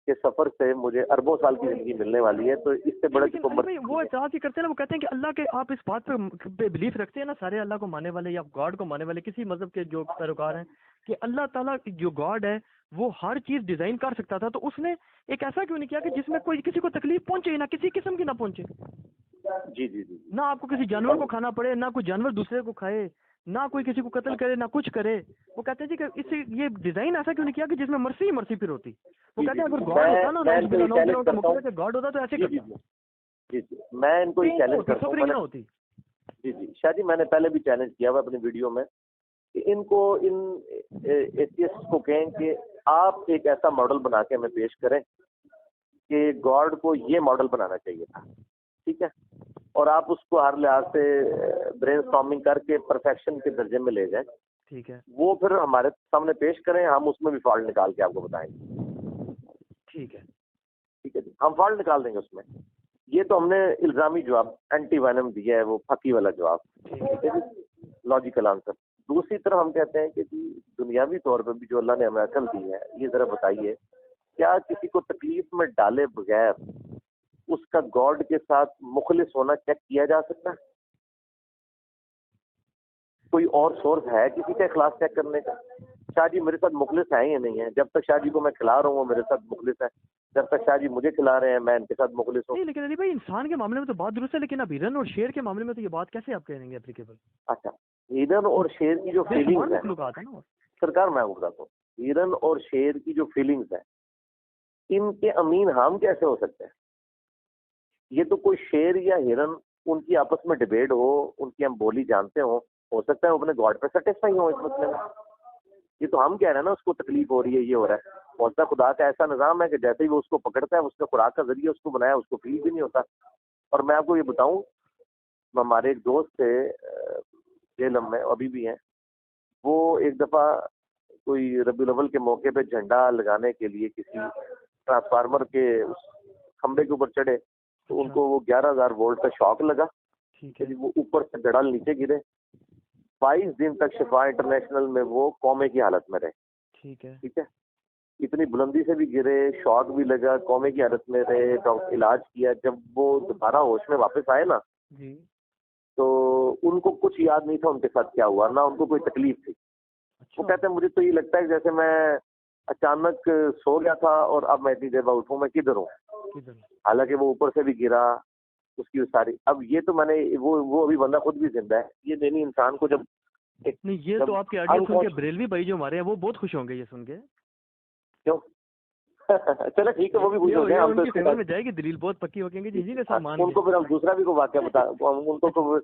Speaker 2: के सफर से मुझे अरबों साल की जिंदगी मिलने वाली है। तो इससे बड़ा
Speaker 1: लेकिन
Speaker 2: तो
Speaker 1: अली भाई
Speaker 2: मर्सी
Speaker 1: वो
Speaker 2: है।
Speaker 1: एतराज ही करते हैं ना, वो कहते हैं कि अल्लाह के, आप इस बात पे बिलीफ रखते हैं ना, सारे अल्लाह को मानने वाले या गॉड को मानने वाले किसी मजहब के जो पैरोकार हैं, कि अल्लाह ताला जो गॉड है वो हर चीज डिजाइन कर सकता था, तो उसने एक ऐसा क्यों नहीं किया कि जिसमें कोई किसी को तकलीफ पहुंचे, ना किसी किस्म की ना पहुंचे,
Speaker 2: जी जी जी जी।
Speaker 1: ना आपको किसी जानवर को खाना पड़े, ना कोई जानवर दूसरे को खाए, ना कोई किसी को कत्ल करे, ना कुछ करे। वो कहते हैं जी कि इससे ये डिजाइन ऐसा क्यों नहीं किया कि जिसमें मर्सी ही मर्सी फिर होती। वो कहते हैं अगर गॉड होता ना,
Speaker 2: मैं इनको ये चैलेंज
Speaker 1: उनका
Speaker 2: करता हूँ।
Speaker 1: मतलब गॉड होता तो ऐसे
Speaker 2: जी जी
Speaker 1: करता,
Speaker 2: जी जी, मैं इनको ये चैलेंज करता हूँ।
Speaker 1: सफरिंग ना होती।
Speaker 2: जी जी शाह जी, मैंने पहले भी चैलेंज किया हुआ अपनी वीडियो में कि इनको, इन एथियस्ट को कहें कि आप एक ऐसा मॉडल बना के हमें पेश करें कि गॉड को ये मॉडल बनाना चाहिए था, ठीक है, और आप उसको हर लिहाज से ब्रेनस्टॉर्मिंग करके परफेक्शन के दर्जे में ले जाएं।
Speaker 1: ठीक है।
Speaker 2: वो फिर हमारे सामने पेश करें, हम उसमें भी फॉल्ट निकाल के आपको बताएंगे।
Speaker 1: ठीक है।
Speaker 2: ठीक है जी, हम फॉल्ट निकाल देंगे उसमें। ये तो हमने इल्जामी जवाब, एंटी वैनम दिया है, वो फकी वाला जवाब, ठीक है जी, लॉजिकल आंसर। दूसरी तरफ हम कहते हैं कि जी दुनियावी तौर पर भी जो अल्लाह ने हमें अकल दी है, ये जरा बताइए, क्या किसी को तकलीफ में डाले बगैर उसका गॉड के साथ मुखलिस होना चेक किया जा सकता है? कोई और सोर्स है किसी का इखलास चेक करने का? शाह जी मेरे साथ मुखलिस है या नहीं है? जब तक शाह जी को मैं खिला रहा हूँ वो मेरे साथ मुखलिस है, जब तक शाह जी मुझे खिला रहे हैं मैं इनके साथ मुखलिस हूँ।
Speaker 1: नहीं लेकिन अली भाई इंसान के मामले में तो बात दुरुस्त है, लेकिन अब हिरन और शेर के मामले में तो ये बात कैसे आप कहेंगे एप्लीकेबल?
Speaker 2: अच्छा, हिरन और शेर की जो फीलिंग्स है
Speaker 1: ना,
Speaker 2: सरकार, मैं बताता हूँ, हिरन और शेर की जो फीलिंग्स है, इनके अमीन हम कैसे हो सकते हैं? ये तो कोई शेर या हिरन, उनकी आपस में डिबेट हो, उनकी हम बोली जानते हो सकता है वो अपने गॉड पे सेटिस्फाई हो इस मसले में। ये तो हम कह रहे हैं ना उसको तकलीफ हो रही है, ये हो रहा है। हो सकता है खुदा का ऐसा निजाम है कि जैसे ही वो उसको पकड़ता है, उसने खुराक का जरिए उसको बनाया, उसको फील भी नहीं होता। और मैं आपको ये बताऊं, हमारे एक दोस्त थे जेलम में, अभी भी हैं, वो एक दफा कोई रबीउल अव्वल के मौके पे झंडा लगाने के लिए किसी ट्रांसफार्मर के उस खंबे के ऊपर चढ़े, तो उनको वो 11,000 वोल्ट का शॉक लगा।
Speaker 1: ठीक है।
Speaker 2: वो ऊपर से धड़ाल नीचे गिरे, 22 दिन तक शिफा इंटरनेशनल में वो कोमे की हालत में रहे।
Speaker 1: ठीक है।
Speaker 2: ठीक है, इतनी बुलंदी से भी गिरे, शॉक भी लगा, कोमे की हालत में रहे, डॉक्टर इलाज किया। जब वो दोबारा होश में वापस आए ना,
Speaker 1: जी।
Speaker 2: तो उनको कुछ याद नहीं था उनके साथ क्या हुआ, ना उनको कोई तकलीफ थी। वो कहते हैं मुझे तो ये लगता है जैसे मैं अचानक सो गया था और अब मैं इतनी देर बाद उठूं, मैं किधर हूँ। हालांकि वो ऊपर से भी गिरा, उसकी सारी, अब ये तो मैंने वो अभी बंदा खुद भी जिंदा है। ये नहीं, इंसान को जब
Speaker 1: नहीं, ये तो आपके ऑडियो सुन के बरेलवी भाई जो हमारे हैं वो बहुत खुश होंगे ये सुन के।
Speaker 2: क्यों? चलो ठीक है, वो भी खुश हो गए। हम तो
Speaker 1: उनकी फेवर में जाएगी दलील, बहुत पक्की हो कहेंगे जी जी के साथ मान
Speaker 2: उनको फिर हम दूसरा भी को वाक्य बता, उनको तो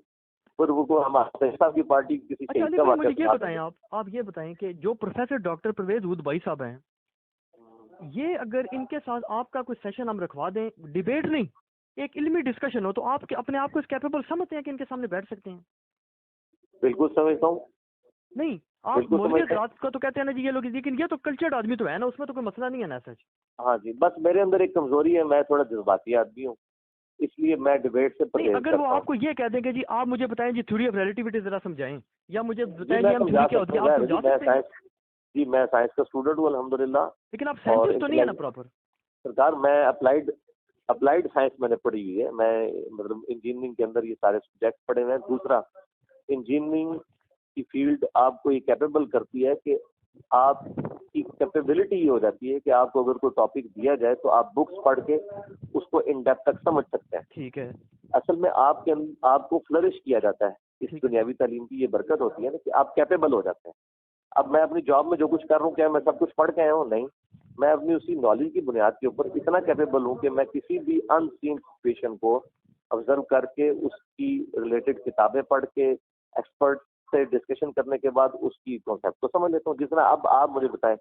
Speaker 2: फिर वो हम साहब की पार्टी किसी
Speaker 1: अच्छा
Speaker 2: शहीद का
Speaker 1: मुझे ये
Speaker 2: वाक्य
Speaker 1: बताएं, आप ये बताएं कि जो प्रोफेसर डॉक्टर परवेज उद भाई साहब हैं, ये अगर इनके साथ आपका कोई सेशन हम रखवा दें, डिबेट नहीं, एक इल्मी डिस्कशन हो, तो आप अपने आप को इस कैपेबल समझते हैं कि इनके सामने बैठ सकते हैं?
Speaker 2: बिल्कुल समझता हूँ।
Speaker 1: नहीं, आप मौलियत रात का तो कहते हैं ना जी ये लोग, लेकिन ये तो कल्चर्ड आदमी तो है ना, उसमें तो कोई मसला नहीं है ना सच।
Speaker 2: हाँ जी, बस मेरे अंदर एक कमजोरी है, मैं थोड़ा जज्बाती आदमी हूँ, इसलिए मैं डिबेट से
Speaker 1: नहीं, अगर वो आपको ये कह देंगे जी आप मुझे बताएं जी थ्योरी ऑफ रिलेटिविटी जरा समझाएं, या मुझे बताएं जी हम थ्योरी क्या होती है, आप समझा सकते हैं?
Speaker 2: जी मैं साइंस का स्टूडेंट हूँ अल्हम्दुलिल्लाह।
Speaker 1: लेकिन आप साइंटिस्ट तो नहीं है ना प्रॉपर?
Speaker 2: सरकार मैं अप्लाइड साइंस मैंने पढ़ी हुई है, मैं मतलब इंजीनियरिंग के अंदर ये सारे सब्जेक्ट पढ़े हुए हैं। दूसरा, इंजीनियरिंग की फील्ड आपको ये कैपेबल करती है कि आपकी कैपेबिलिटी ये हो जाती है कि आपको अगर कोई टॉपिक दिया जाए तो आप बुक्स पढ़ के उसको इन डेप्थ तक समझ सकते हैं।
Speaker 1: ठीक है।
Speaker 2: असल में आपको फ्लरिश किया जाता है, इस दुनियावी तालीम की ये बरकत होती है ना कि आप कैपेबल हो जाते हैं। अब मैं अपनी जॉब में जो कुछ कर रहा हूँ, क्या मैं सब कुछ पढ़ के आया हूँ? नहीं, मैं अपनी उसी नॉलेज की बुनियाद के ऊपर इतना कैपेबल हूँ कि मैं किसी भी अनसीन सिचुएशन को ऑब्जर्व करके, उसकी रिलेटेड किताबें पढ़ के, एक्सपर्ट से डिस्कशन करने के बाद उसकी कॉन्सेप्ट को समझ लेता हूँ। जिस तरह अब आप मुझे बताएं,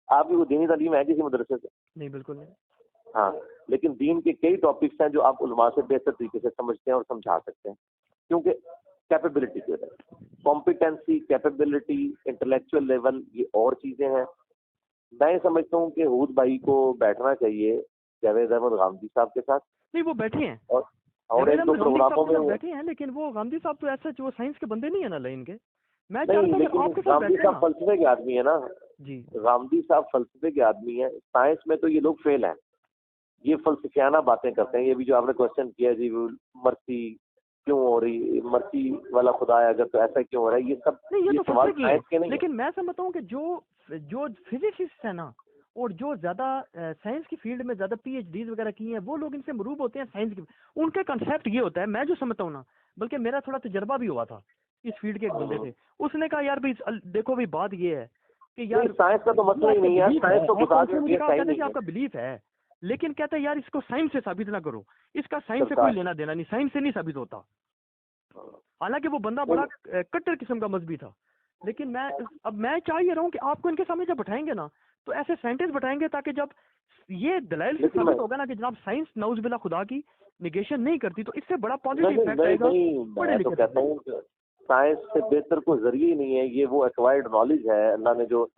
Speaker 2: आपकी वो दीनी तालीम है किसी मदरसे से?
Speaker 1: नहीं, बिल्कुल नहीं।
Speaker 2: हाँ, लेकिन दीन के कई टॉपिक्स हैं जो आप उलमा से बेहतर तरीके से समझते हैं और समझा सकते हैं, क्योंकि कैपेबिलिटी की वजह से। कॉम्पिटेंसी, कैपेबिलिटी, इंटेलेक्चुअल लेवल, ये और चीजें हैं। मैं समझता हूँ कि हूद भाई को बैठना चाहिए जावेद अहमद गांधी साहब के साथ।
Speaker 1: नहीं, वो बैठे हैं,
Speaker 2: और एक दो प्रोग्रामों में
Speaker 1: बैठे हैं, लेकिन वो गांधी साहब तो ऐसा जो साइंस के बंदे नहीं है ना लाइन के। मैं
Speaker 2: नहीं,
Speaker 1: चाहता हूँ
Speaker 2: लेकिन
Speaker 1: आपके साथ
Speaker 2: गांधी
Speaker 1: बैठे
Speaker 2: साहब
Speaker 1: ना।
Speaker 2: फलसफे के आदमी है ना
Speaker 1: जी,
Speaker 2: गांधी साहब फलसफे के आदमी है। साइंस में तो ये लोग फेल हैं, ये फलसफियाना बातें करते हैं। ये भी जो आपने क्वेश्चन किया जी, मर्सी क्यों हो रही, मर्सी वाला खुदा है अगर, तो ऐसा क्यों हो रहा है, ये सब
Speaker 1: नहीं, ये तो
Speaker 2: सवाल
Speaker 1: फलसफे
Speaker 2: साइंस
Speaker 1: की
Speaker 2: के
Speaker 1: है,
Speaker 2: नहीं।
Speaker 1: लेकिन मैं समझता हूँ कि जो फिजिसिस्ट है ना, और जो ज्यादा साइंस की फील्ड में ज्यादा पीएचडी वगैरह की हैं, वो लोग इनसे मरूब होते हैं साइंस की। उनके कंसेप्ट ये होता है, मैं जो समझता हूँ ना, बल्कि मेरा थोड़ा तजर्बा भी हुआ था इस फील्ड के एक बंदे से। उसने कहा यार भाई देखो भाई, बात ये है कि यार
Speaker 2: साइंस का तो मसला ही नहीं है, साइंस तो खुदा के
Speaker 1: मुझे
Speaker 2: दिया
Speaker 1: कहा,
Speaker 2: ही
Speaker 1: कहते
Speaker 2: नहीं
Speaker 1: कि
Speaker 2: है।
Speaker 1: आपका बिलीफ है, लेकिन कहते हैं यार इसको साइंस से साबित ना करो, इसका साइंस से कोई लेना देना नहीं, साइंस से नहीं साबित होता। हालांकि वो बंदा बड़ा कट्टर किस्म का मजहबी था, लेकिन अब मैं चाह ये रहा हूँ कि आपको इनके सामने जब बैठाएंगे ना, तो ऐसे साइंटिस्ट बैठाएंगे ताकि जब ये दलाइल से साबित होगा ना कि जनाब साइंस नाउज बिल्ला खुदा की निगेशन नहीं करती, तो इससे बड़ा पॉजिटिव इफेक्ट आएगा।
Speaker 2: मैं तो कहता हूँ साइंस से बेहतर कोई जरिए ही नहीं है। ये वो एक्वायर्ड नॉलेज है, अल्लाह ने जो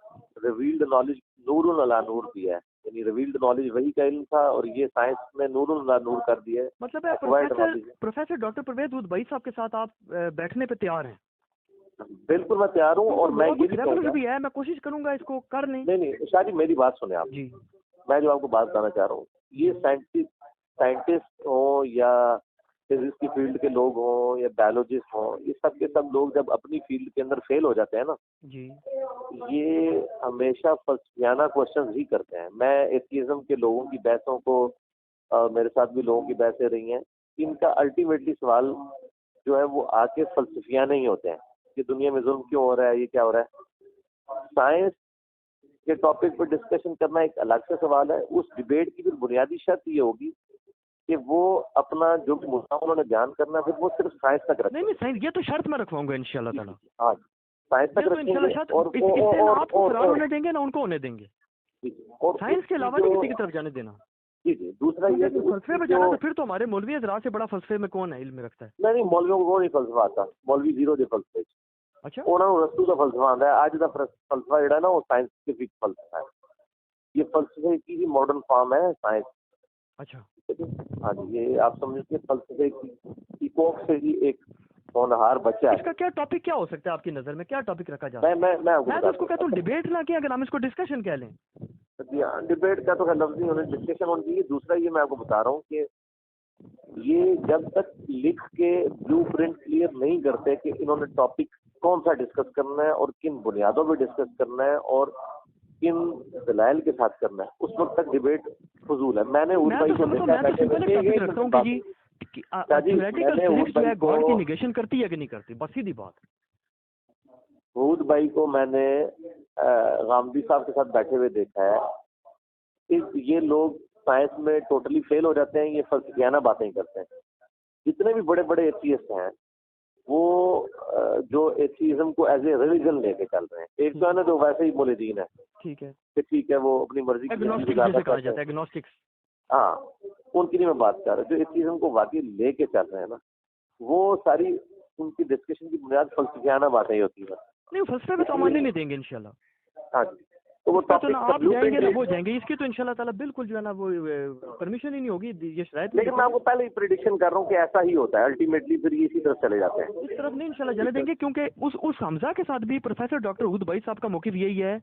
Speaker 2: रिवील्ड नॉलेज नूरुल अला नूर दिया है, यानी रिवील्ड नॉलेज वही का इल्म था, और ये साइंस ने नूरुल अला नूर कर दिया है।
Speaker 1: मतलब है प्रोफेसर डॉक्टर परवेज उदबई साहब के साथ आप बैठने पे तैयार हैं?
Speaker 2: बिल्कुल मैं तैयार हूँ, और मैं ये
Speaker 1: भी है, मैं कोशिश करूंगा इसको कर लें।
Speaker 2: नहीं शादी, मेरी बात सुने आप जी। मैं जो आपको बात बताना चाह रहा हूँ, ये साइंटिस्ट हो या फिजिक्स की फील्ड के लोग हों या बायोलॉजिस्ट हों, ये सब के सब लोग जब अपनी फील्ड के अंदर फेल हो जाते हैं ना जी, ये हमेशा फलसफियाना क्वेश्चन ही करते हैं। मैं एथिज्म के लोगों की बहसों को, मेरे साथ भी लोगों की बहसें रही हैं, इनका अल्टीमेटली सवाल जो है वो आके फलसफियाना ही होते हैं कि दुनिया में जुल्म क्यों हो रहा है, ये क्या हो रहा है। साइंस के टॉपिक पर डिस्कशन करना एक अलग से सवाल है। उस डिबेट की फिर बुनियादी शर्त ये होगी कि वो अपना जो भी मुद्दा उन्होंने बयान करना है, फिर वो सिर्फ साइंस तक रखें।
Speaker 1: नहीं साइंस, ये तो शर्त मैं रखवाऊंगा इंशाल्लाह ताला।
Speaker 2: हाँ, साइंस तक रखेंगे,
Speaker 1: और आपको फरार होने देंगे ना उनको होने देंगे, और साइंस के अलावा नहीं किसी की तरफ जाने देना।
Speaker 2: जी जी। दूसरा ये
Speaker 1: फलसफे में जाना, तो फिर तो हमारे मौलवी हज़रात से बड़ा फलसफे में कौन है, इल्म रखता है?
Speaker 2: नहीं, मौलवियों को नहीं फलसफा आता, मौलवी जीरो दे फलसफे।
Speaker 1: अच्छा,
Speaker 2: उन्होंने रसूल का फलसफा आंदा है। आज का फलसफा ਜਿਹੜਾ ना वो साइंटिफिक फलसफा है। ये फलसफे की ही मॉडर्न फॉर्म है साइंस।
Speaker 1: अच्छा,
Speaker 2: हाँ जी, ये आप समझिए फलसफे की कोख से ही एक होनहार बच्चा है।
Speaker 1: इसका क्या टॉपिक क्या हो सकता है आपकी नजर में, क्या टॉपिक रखा जाता है?
Speaker 2: मैं
Speaker 1: तो उसको कहता हूँ डिबेट ना किया, अगर हम इसको डिस्कशन कह लें।
Speaker 2: डिबेट का तो लफ्ज नहीं होना, डिस्कशन होनी चाहिए। दूसरा ये मैं आपको बता रहा हूँ कि ये जब तक लिख के ब्लूप्रिंट क्लियर नहीं करते कि इन्होंने टॉपिक कौन सा डिस्कस करना है और किन बुनियादों पे डिस्कस करना है और किन दलाइल के साथ करना है, उस वक्त तक डिबेट फजूल है। मैंने उस भाई को देखा है
Speaker 1: गॉड की निगेशन करती है कि नहीं करती, बस सीधी बात।
Speaker 2: हूद भाई को मैंने गांधी साहब के साथ बैठे हुए देखा है। ये लोग साइंस में टोटली फेल हो जाते हैं, ये फलसफियाना बातें करते हैं। जितने भी बड़े बड़े एथियस्ट हैं वो जो एथिज्म को एज ए रिलीजन लेके चल रहे हैं। एक तो है ना जो वैसे ही मोलिदीन है, ठीक है, वो अपनी मर्जी की
Speaker 1: एग्नोस्टिक्स,
Speaker 2: हाँ, उनकी नहीं मैं बात कर रहा। जो एथिज्म को वाकई लेके चल रहे हैं ना, वो सारी उनकी डिस्कशन की बुनियाद फलसफियाना बातें ही होती है।
Speaker 1: नहीं, फलसफे पे तो हम नहीं देंगे इंशाल्लाह।
Speaker 2: हाँ जी, तो वो टॉपिक
Speaker 1: आप जाएंगे ना वो जाएंगे, इसकी तो इंशाल्लाह ताला बिल्कुल जो है ना वो परमिशन ही नहीं होगी, ये शायद।
Speaker 2: लेकिन मैं आपको पहले ही प्रेडिक्शन कर रहा हूँ कि ऐसा ही होता है अल्टीमेटली, फिर ये इसी तरफ चले जाते हैं।
Speaker 1: इस तरफ नहीं इंशाल्लाह जाने देंगे, क्योंकि उस हमजा के साथ भी प्रोफेसर डॉक्टर हूद भाई साहब का मौक़िफ़ यही है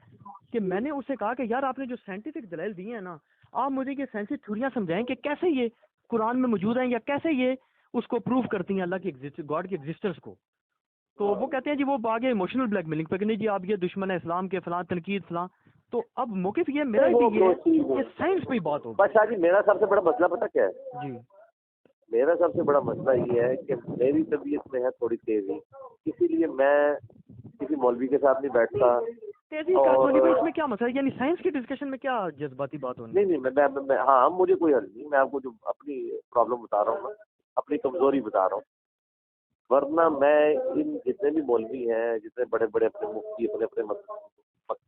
Speaker 1: कि मैंने उससे कहा कि यार आपने जो साइंटिफिक दलाइल दिए हैं ना, आप मुझे ये साइंटिफिक थ्योरियां समझाएं कि कैसे ये कुरान में मौजूद हैं या कैसे ये उसको प्रूव करती हैं अल्लाह की गॉड की एग्जिस्टेंस को। तो वो कहते हैं जी वो आगे इमोशनल ब्लैकमेलिंग पे कि नहीं जी आप ये दुश्मन है इस्लाम के, फलां तनकीद फलां। तो अब मौक़िफ़ ये मेरा भी ये कि साइंस पे बात हो।
Speaker 2: बस आज मेरा सबसे बड़ा मसला पता क्या है जी, मेरा सबसे बड़ा मसला ये है कि मेरी तबीयत में है थोड़ी तेजी, इसीलिए मैं किसी मौलवी के साथ नहीं बैठता।
Speaker 1: तेजी और इसमें क्या मसला है, यानी साइंस की डिस्कशन में क्या जज्बाती बात होनी?
Speaker 2: नहीं, मैं हाँ, मुझे कोई हल नहीं, मैं आपको जो अपनी प्रॉब्लम बता रहा हूँ, अपनी कमजोरी बता रहा हूँ। वरना मैं इन जितने भी मौलवी हैं, जितने बड़े बड़े अपने मुफ्ती अपने अपने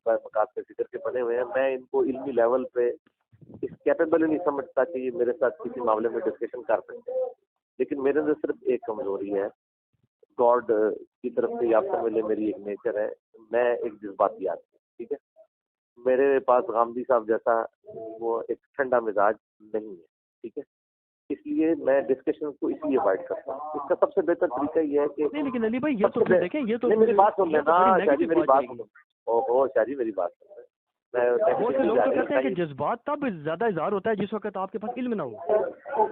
Speaker 2: मकात पे फिक्र के बने हुए हैं, मैं इनको इल्मी लेवल पे इस इस कैपेबल ही नहीं समझता कि ये मेरे साथ किसी मामले में डिस्कशन कर सकते हैं। लेकिन मेरे अंदर सिर्फ एक कमजोरी है, गॉड की तरफ से आपको मिले मेरी एक नेचर है, मैं एक जज्बाती आदमी, ठीक है। मेरे पास गांधी साहब जैसा वो एक ठंडा मिजाज नहीं है, ठीक है। इसलिए मैं डिस्कशन को इसलिए अवॉइड करता हूँ। इसका सबसे बेहतर तरीका ये है कि
Speaker 1: नहीं, लेकिन अली भाई ये तो फिर देखें, ये तो
Speaker 2: मेरी बात सुन
Speaker 1: ये तो
Speaker 2: लेना
Speaker 1: बड़ी
Speaker 2: शाहजी,
Speaker 1: नेगेटिव
Speaker 2: मेरी
Speaker 1: बात
Speaker 2: बात
Speaker 1: जाएगी।
Speaker 2: सुन। ओहो शाहजी, मेरी बात सुन।
Speaker 1: बहुत से लोग तो कहते हैं कि
Speaker 2: मैं
Speaker 1: जज्बात तब ज्यादा इजहार होता है जिस वक्त आपके पास इल्म ना हो।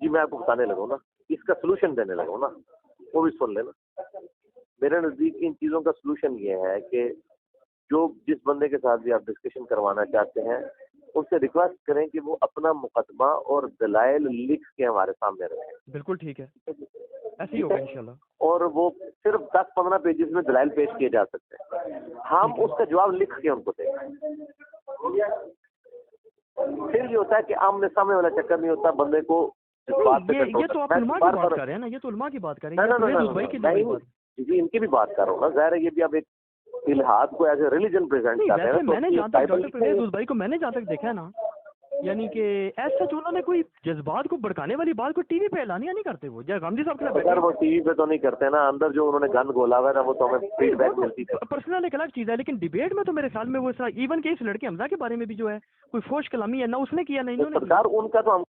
Speaker 2: जी मैं आपको बताने लगा ना, इसका सोल्यूशन देने लगा ना, वो भी सुन लेना। मेरे नजदीक इन चीजों का सोल्यूशन ये है कि जो जिस बंदे के साथ भी आप डिस्कशन करवाना चाहते हैं उनसे रिक्वेस्ट करें कि वो अपना मुकदमा और दलाइल लिख के हमारे सामने रखें।
Speaker 1: बिल्कुल ठीक है, ऐसे ही होगा इंशाल्लाह।
Speaker 2: और वो सिर्फ 10-15 पेजेस में दलाइल पेश किए जा सकते हैं, हम उसका जवाब लिख के उनको दें। फिर ये होता है कि आमने सामने वाला चक्कर नहीं होता, बंदे को
Speaker 1: ये तो आप उलमा की बात कर रहे हैं ना, ये तो उलमा की बात कर रहे हैं,
Speaker 2: जी इनकी भी बात कर रहा हूँ ना। ज़ाहिर है ये भी अब एक इल्हाद को एज ए रिलीजन प्रेजेंट करते हैं।
Speaker 1: मैंने जहाँ तक डॉक्टर परवेज उस भाई को मैंने जहाँ तक देखा है ना, यानी कि ऐसा जो उन्होंने कोई जज्बात को भड़काने वाली बात को टीवी पे ऐलानिया नहीं करते वो, जय गांधी साहब के खिलाफ।
Speaker 2: अगर वो टीवी पे तो नहीं करते ना, अंदर जो उन्होंने गन गोला हुआ है ना वो तो हमें फीडबैक मिलती है।
Speaker 1: पर्सनल एक अलग चीज है, लेकिन डिबेट में तो मेरे ख्याल में वो इवन के इस लड़के हमजा के बारे में भी जो है कोई फोश कलामी है ना उसने किया, नहीं इन्होंने।
Speaker 2: सरकार उनका तो हम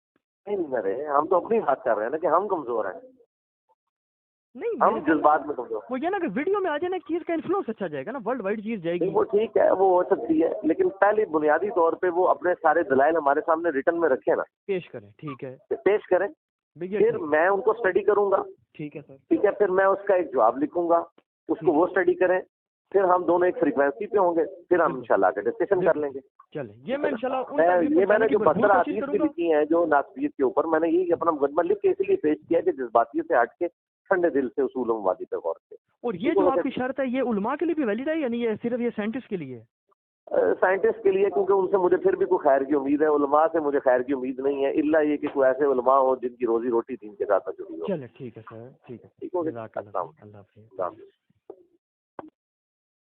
Speaker 2: नहीं कर रहे, हम तो अपनी बात कर रहे हैं ना कि हम कमजोर हैं।
Speaker 1: नहीं
Speaker 2: हम जज्बात में कमजोर,
Speaker 1: वो ये ना कि वीडियो में आ जाए ना चीज का इन्फ्लुएंस अच्छा जाएगा ना, वर्ल्ड वाइड चीज जाएगी।
Speaker 2: वो ठीक है, वो हो सकती है, लेकिन पहले बुनियादी तौर पे वो अपने सारे दलाइल हमारे सामने रिटर्न में रखे ना,
Speaker 1: पेश करें। ठीक है,
Speaker 2: पेश करें, फिर मैं उनको स्टडी करूंगा।
Speaker 1: ठीक है सर,
Speaker 2: ठीक है, फिर मैं उसका एक जवाब लिखूंगा, उसको वो स्टडी करें, फिर हम दोनों एक फ्रीक्वेंसी पे होंगे, फिर हम इंशाल्लाह आगे डिस्कशन कर लेंगे।
Speaker 1: चले ये मैं इंशाल्लाह
Speaker 2: ये मैंने जो 12 हदीस भी लिखी हैं जो नासबियत के ऊपर, मैंने यही अपना मुकदमा लिख के इसलिए पेश किया कि जज्बातियत से हट के ठंडे दिल से उसूल मवादी पे गौर से।
Speaker 1: और ये जो आपकी शर्त है ये उलमा के लिए भी वैलिड है, यानी ये सिर्फ ये साइंटिस्ट के लिए है?
Speaker 2: साइंटिस्ट के लिए, क्योंकि उनसे मुझे फिर भी कोई खैर की उम्मीद है, उलमा से मुझे खैर की उम्मीद नहीं है, इल्ला ये कि कोई ऐसे उलमा हो जिनकी रोजी रोटी दीन के साथ जुड़ी हो।
Speaker 1: चले ठीक है सर, ठीक है,
Speaker 2: ठीक हो
Speaker 1: गया। अल्लाह हाफिज़।